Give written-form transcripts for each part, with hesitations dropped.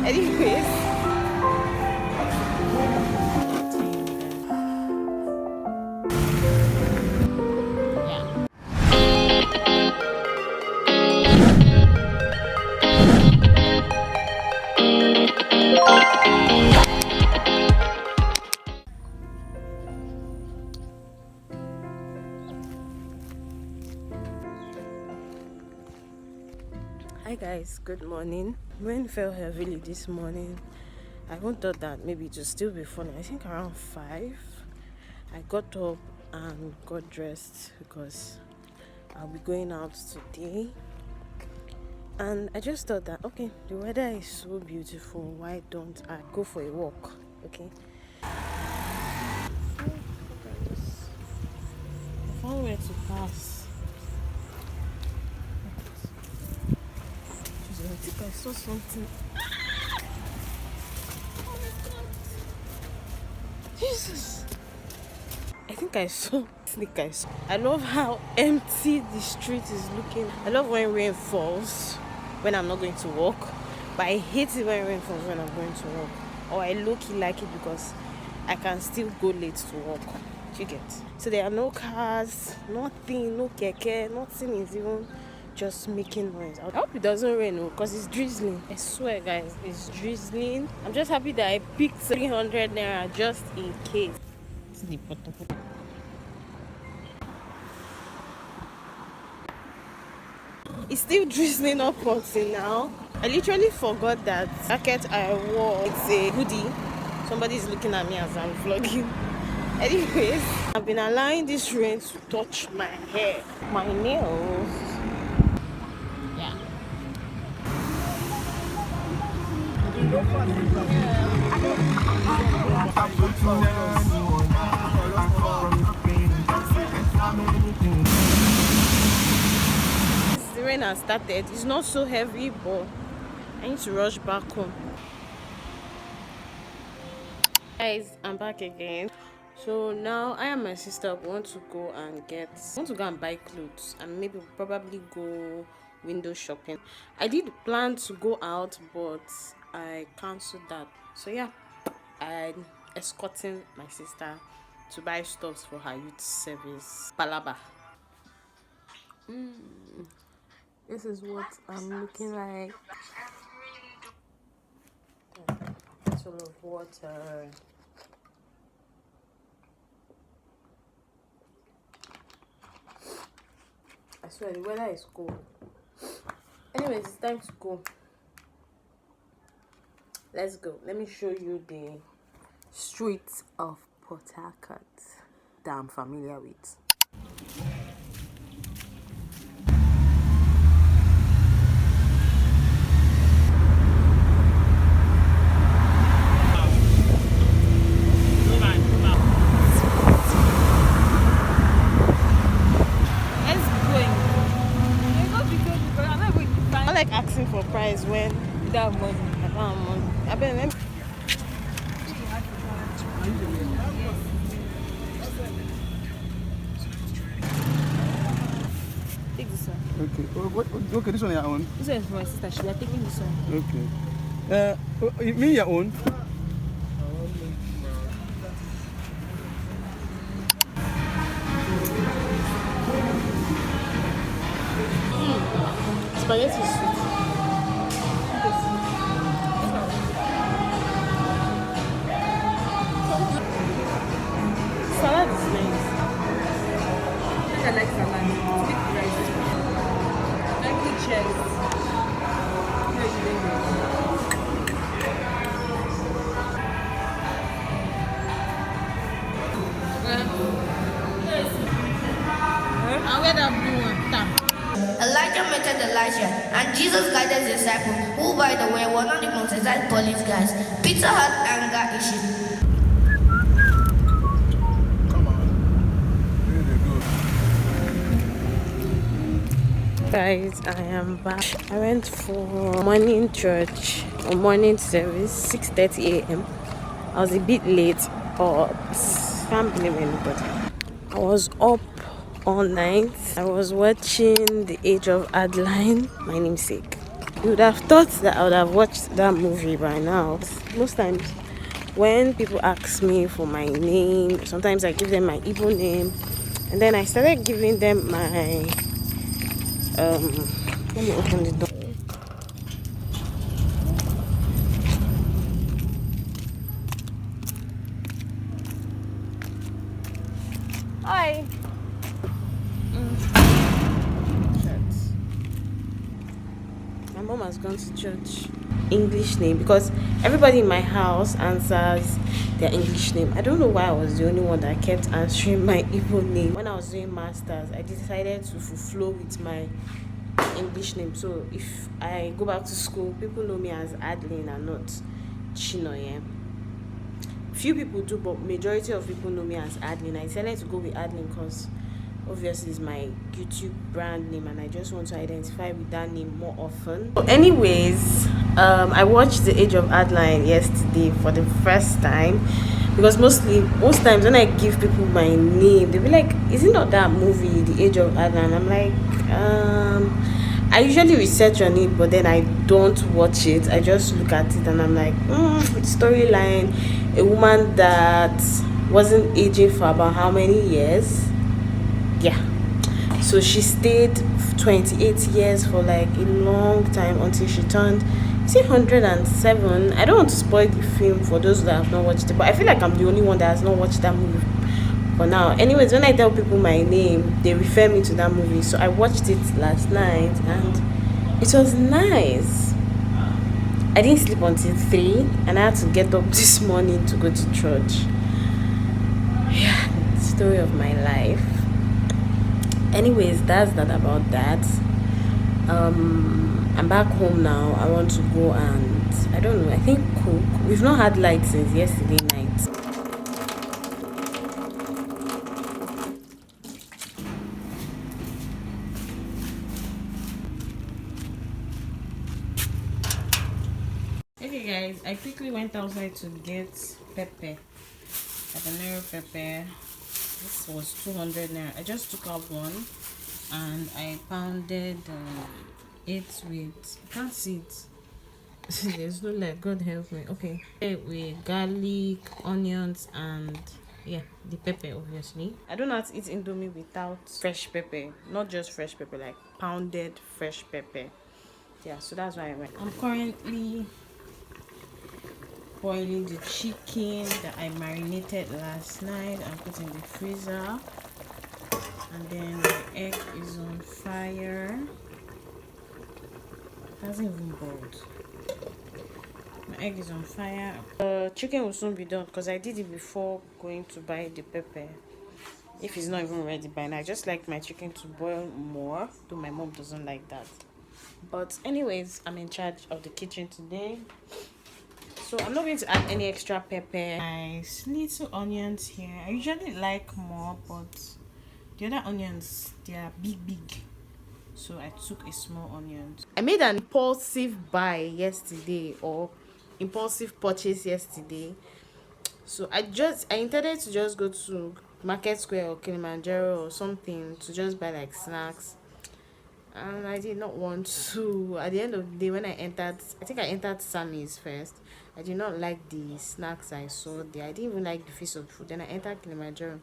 Anyways, hi guys, good morning. Rain fell heavily this morning. I even thought that maybe it would still be funny. I think around 5 I got up and got dressed because I'll be going out today. And I just thought that, okay, the weather is so beautiful, why don't I go for a walk? Okay, I found where to pass. I think I saw something. Oh my god, Jesus! I think I saw sneakers. I love how empty the street is looking. I love when rain falls when I'm not going to walk, but I hate it when rain falls when I'm going to walk. Or I low-key like it because I can still go late to walk. Do you get? So there are no cars, nothing, no keke, nothing is even just making noise. I hope it doesn't rain because it's drizzling. I swear guys, it's drizzling. I'm just happy that I picked 300 naira just in case. It's still drizzling up until now. I literally forgot that jacket I wore, it's a hoodie. Somebody's looking at me as I'm vlogging. Anyways, I've been allowing this rain to touch my hair, my nails. Yeah. The rain has started. It's not so heavy, but I need to rush back home. Guys, I'm back again. So now I and my sister want to go and buy clothes and maybe probably go window shopping. I did plan to go out, but I cancelled that. So yeah, I'm escorting my sister to buy stuff for her youth service. Palaba. This is what I'm looking like. Full of water. I swear the weather is cold. Anyways, it's time to go. Let's go. Let me show you the streets of Port Harcourt that I'm familiar with. For price when you don't have money. I don't have money. I bet let me take this one. Okay. Okay, this one your own. This one is for my sister. She are taking this one. Okay. You mean your own? Spaghetti is sweet. Salad is nice. I like salad. With rice. I like the chest. I'll wear that blue one. Tap. Elijah met Elijah, and Jesus guided his disciples, who, by the way, were not the most exact police guys. Peter had anger issues. Come on. Really good. Guys, I am back. I went for morning church or morning service, 6:30 a.m. I was a bit late, but can't blame anybody. I was up all night. I was watching The Age of Adeline, my namesake. You would have thought that I would have watched that movie by now. Most times, when people ask me for my name, sometimes I give them my Igbo name, and then I started giving them my let me open the door. Hi. My mom has gone to church. English name, because everybody in my house answers their English name. I don't know why I was the only one that kept answering my Igbo name. When I was doing masters, I decided to flow with my English name. So if I go back to school, people know me as Adeline and not Chinoye. Few people do, but majority of people know me as Adeline. I decided to go with Adeline because obviously it's my YouTube brand name and I just want to identify with that name more often. So anyways, I watched The Age of Adeline yesterday for the first time, because most times when I give people my name, they'll be like, is it not that movie The Age of Adeline? I'm like, I usually research on it, but then I don't watch it. I just look at it and I'm like, storyline, a woman that wasn't aging for about how many years? Yeah, so she stayed 28 years for like a long time until she turned, is it 107? I don't want to spoil the film for those that have not watched it, but I feel like I'm the only one that has not watched that movie for now. Anyways, when I tell people my name, they refer me to that movie. So I watched it last night and it was nice. I didn't sleep until 3 and I had to get up this morning to go to church. Yeah, story of my life. Anyways, that's that about that. I'm back home now. I want to go and I don't know, I think cook. We've not had light since yesterday night. Okay guys, I quickly went outside to get pepper, habanero pepper. This was 200 naira. I just took out one and I pounded it with, I can't see it. There's no light, God help me. Okay, with garlic, onions, and yeah, the pepper. Obviously, I don't know how to eat indomie without fresh pepper, not just fresh pepper, like pounded fresh pepper. Yeah, so that's why I went. I'm currently boiling the chicken that I marinated last night and put in the freezer, and then the egg is on fire. It hasn't even boiled. My egg is on fire. The chicken will soon be done because I did it before going to buy the pepper. If it's not even ready by now, I just like my chicken to boil more, though my mom doesn't like that. But anyways, I'm in charge of the kitchen today, so I'm not going to add any extra pepper. Nice little onions here. I usually like more, but the other onions, they are big, so I took a small onion. I made an impulsive buy yesterday, or impulsive purchase yesterday. So I intended to just go to Market Square or Kilimanjaro or something to just buy like snacks, and I did not want to. At the end of the day, when I think I entered Sammy's first. I did not like the snacks I saw there. I didn't even like the face of the food. Then I entered Kilimanjaro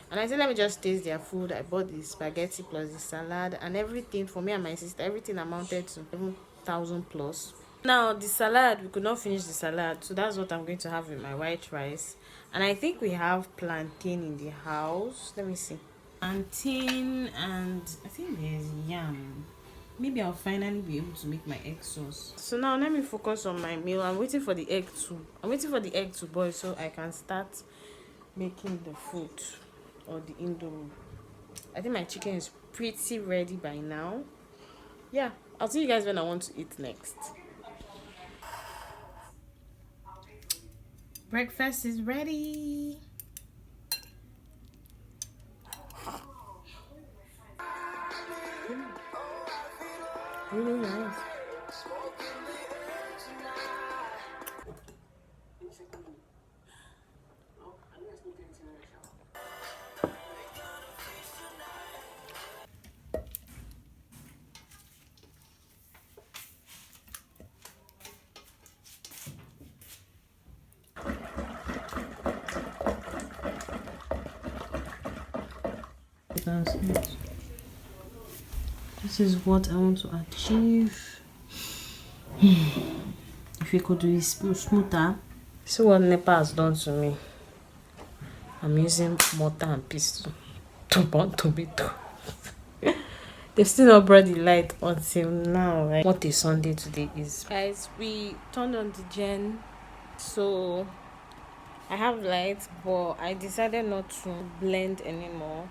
and I said, let me just taste their food. I bought the spaghetti plus the salad and everything for me and my sister. Everything amounted to 7,000 plus. Now the salad, we could not finish the salad, so that's what I'm going to have with my white rice. And I think we have plantain in the house. Let me see. Plantain, and I think there's yam. Maybe I'll finally be able to make my egg sauce. So now let me focus on my meal. I'm waiting for the egg to boil so I can start making the food or the indomie. I think my chicken is pretty ready by now. Yeah, I'll see you guys when I want to eat next. Breakfast is ready. Really nice. That's it. This is what I want to achieve. If you could do it smoother. See what NEPA has done to me. I'm using mortar and pestle to burn tomato. They've still not brought the light until now, right? What a Sunday today is. Guys, we turned on the gen, so I have light, but I decided not to blend anymore.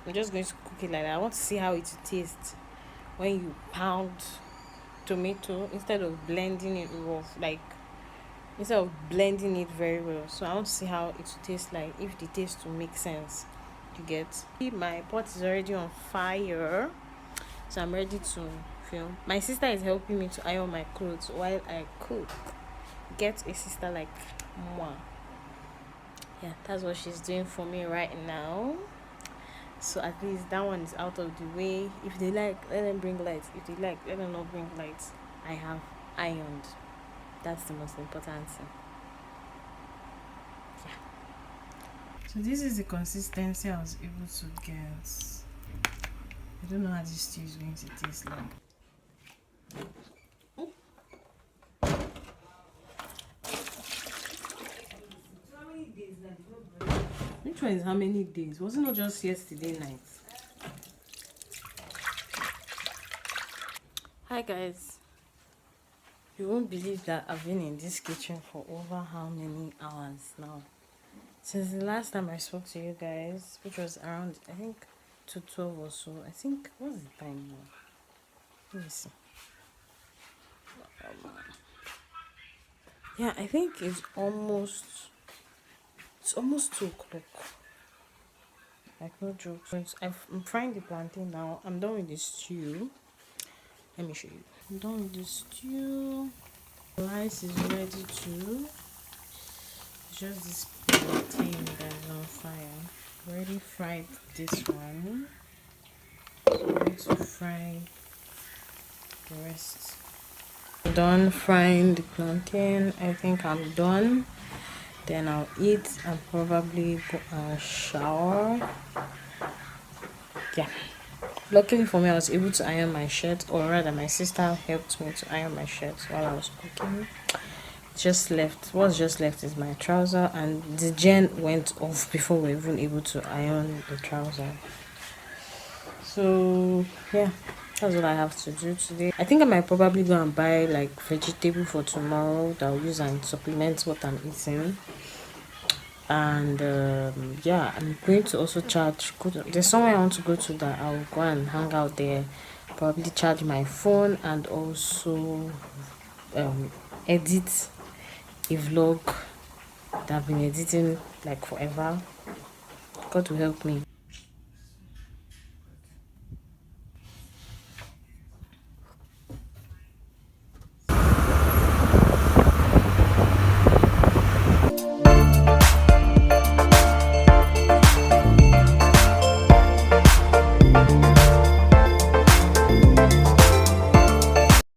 I'm just going to cook it like that. I want to see how it will taste when you pound tomato instead of blending it rough, like instead of blending it very well. So I want to see how it will taste like, if the taste will make sense. You get? My pot is already on fire, so I'm ready to film. My sister is helping me to iron my clothes while I cook. Get a sister like moi. Yeah, that's what she's doing for me right now. So at least that one is out of the way. If they like, let them bring lights. If they like, let them not bring lights. I have ironed. That's the most important thing. Yeah. So this is the consistency I was able to get. I don't know how this stew is going to taste like. Which one is how many days? Was it not just yesterday night? Hi guys. You won't believe that I've been in this kitchen for over how many hours now? Since the last time I spoke to you guys, which was around, I think, 2:12 or so. I think, what's the time now? Let me see. Yeah, I think it's almost 2 o'clock. Like, no jokes. I'm frying the plantain now. I'm done with the stew. Let me show you. I'm done with the stew. The rice is ready too. It's just this plantain that is on fire. Already fried this one. So I'm going to fry the rest. Done frying the plantain. I think I'm done. Then I'll eat and probably go and shower. Yeah. Luckily for me, I was able to iron my shirt, or rather my sister helped me to iron my shirt while I was cooking. What's just left is my trouser, and the gen went off before we were even able to iron the trouser. So yeah, that's what I have to do today. I think I might probably go and buy like vegetable for tomorrow that I'll use and supplement what I'm eating. And yeah, I'm going to also there's somewhere I want to go to that I'll go and hang out there, probably charge my phone, and also edit a vlog that I've been editing like forever. God will help me.